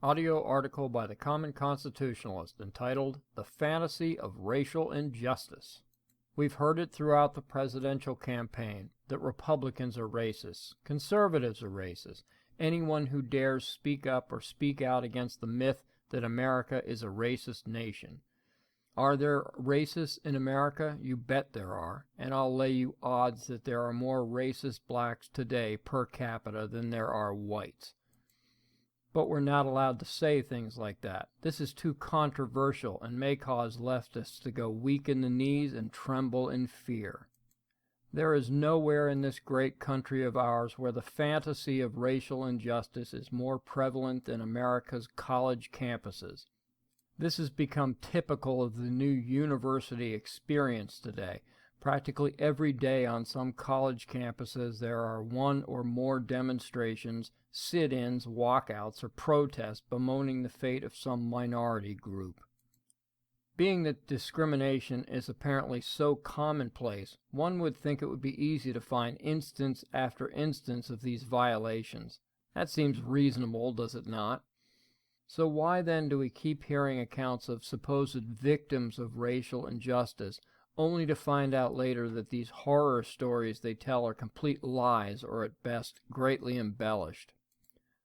audio article by the Common Constitutionalist entitled The Fantasy of Racial Injustice. We've heard it throughout the presidential campaign that Republicans are racist, conservatives are racist, anyone who dares speak up or speak out against the myth that America is a racist nation. Are there racists in America? You bet there are, and I'll lay you odds that there are more racist blacks today per capita than there are whites. But we're not allowed to say things like that. This is too controversial and may cause leftists to go weak in the knees and tremble in fear. There is nowhere in this great country of ours where the fantasy of racial injustice is more prevalent than America's college campuses. This has become typical of the new university experience today. Practically every day on some college campuses there are one or more demonstrations, sit-ins, walkouts, or protests bemoaning the fate of some minority group. Being that discrimination is apparently so commonplace, one would think it would be easy to find instance after instance of these violations. That seems reasonable, does it not? So why then do we keep hearing accounts of supposed victims of racial injustice, only to find out later that these horror stories they tell are complete lies or at best greatly embellished?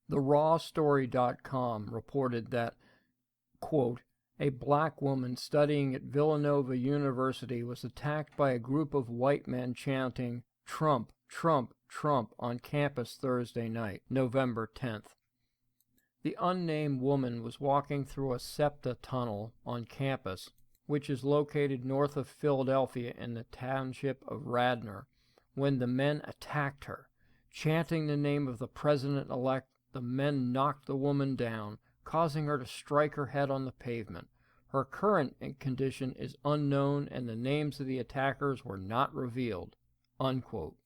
TheRawStory.com reported that, quote, a black woman studying at Villanova University was attacked by a group of white men chanting, "Trump, Trump, Trump," on campus Thursday night, November 10th. The unnamed woman was walking through a SEPTA tunnel on campus, which is located north of Philadelphia in the township of Radnor, when the men attacked her. Chanting the name of the president-elect, the men knocked the woman down, causing her to strike her head on the pavement. Her current condition is unknown, and the names of the attackers were not revealed. Unquote.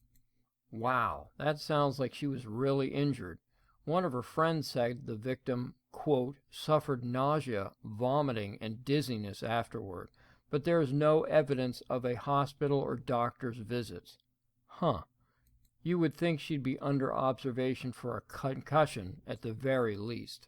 Wow, that sounds like she was really injured. One of her friends said the victim, quote, suffered nausea, vomiting, and dizziness afterward, but there is no evidence of a hospital or doctor's visits. You would think she'd be under observation for a concussion at the very least.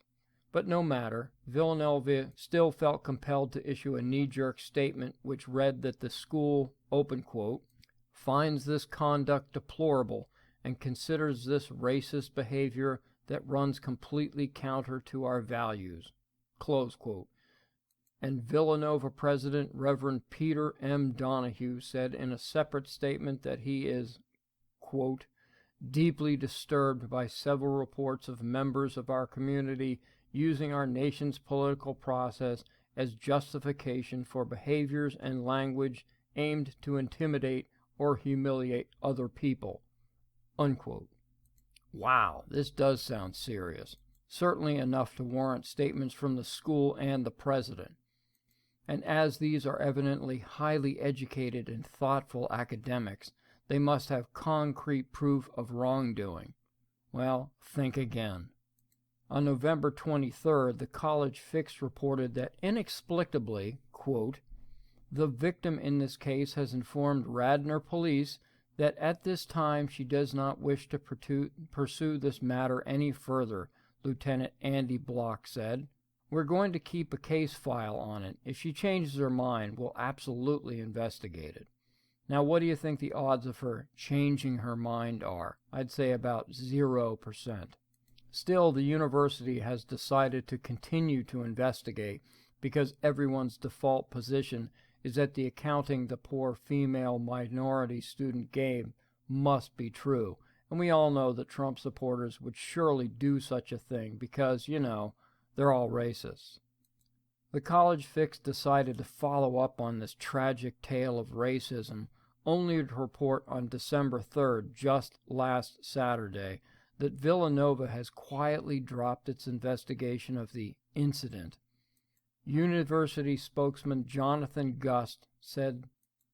But no matter, Villanova still felt compelled to issue a knee-jerk statement which read that the school, open quote, finds this conduct deplorable and considers this racist behavior that runs completely counter to our values, close quote. And Villanova President Reverend Peter M. Donahue said in a separate statement that he is, quote, deeply disturbed by several reports of members of our community using our nation's political process as justification for behaviors and language aimed to intimidate or humiliate other people, unquote. Wow, this does sound serious. Certainly enough to warrant statements from the school and the president. And as these are evidently highly educated and thoughtful academics, they must have concrete proof of wrongdoing. Well, think again. On November 23rd, the College Fix reported that inexplicably, quote, the victim in this case has informed Radnor police that at this time she does not wish to pursue this matter any further, Lieutenant Andy Block said. We're going to keep a case file on it. If she changes her mind, we'll absolutely investigate it. Now, what do you think the odds of her changing her mind are? I'd say about 0%. Still, the university has decided to continue to investigate because everyone's default position is that the accounting the poor female minority student gave must be true. And we all know that Trump supporters would surely do such a thing because, they're all racists. The College Fix decided to follow up on this tragic tale of racism, only to report on December 3rd, just last Saturday, that Villanova has quietly dropped its investigation of the incident. University spokesman Jonathan Gust said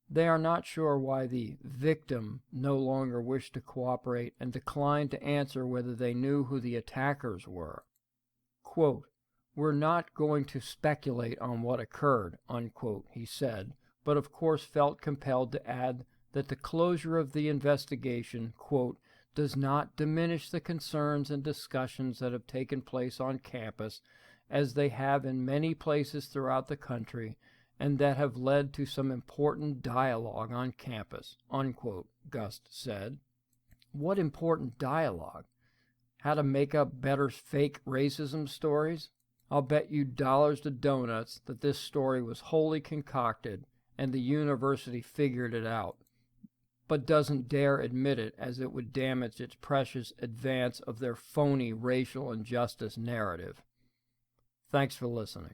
they are not sure why the victim no longer wished to cooperate and declined to answer whether they knew who the attackers were. Quote, we're not going to speculate on what occurred, unquote, he said, but of course felt compelled to add that the closure of the investigation, quote, does not diminish the concerns and discussions that have taken place on campus, as they have in many places throughout the country, and that have led to some important dialogue on campus," unquote, Gust said. What important dialogue? How to make up better fake racism stories? I'll bet you dollars to donuts that this story was wholly concocted and the university figured it out, but doesn't dare admit it, as it would damage its precious advance of their phony racial injustice narrative. Thanks for listening.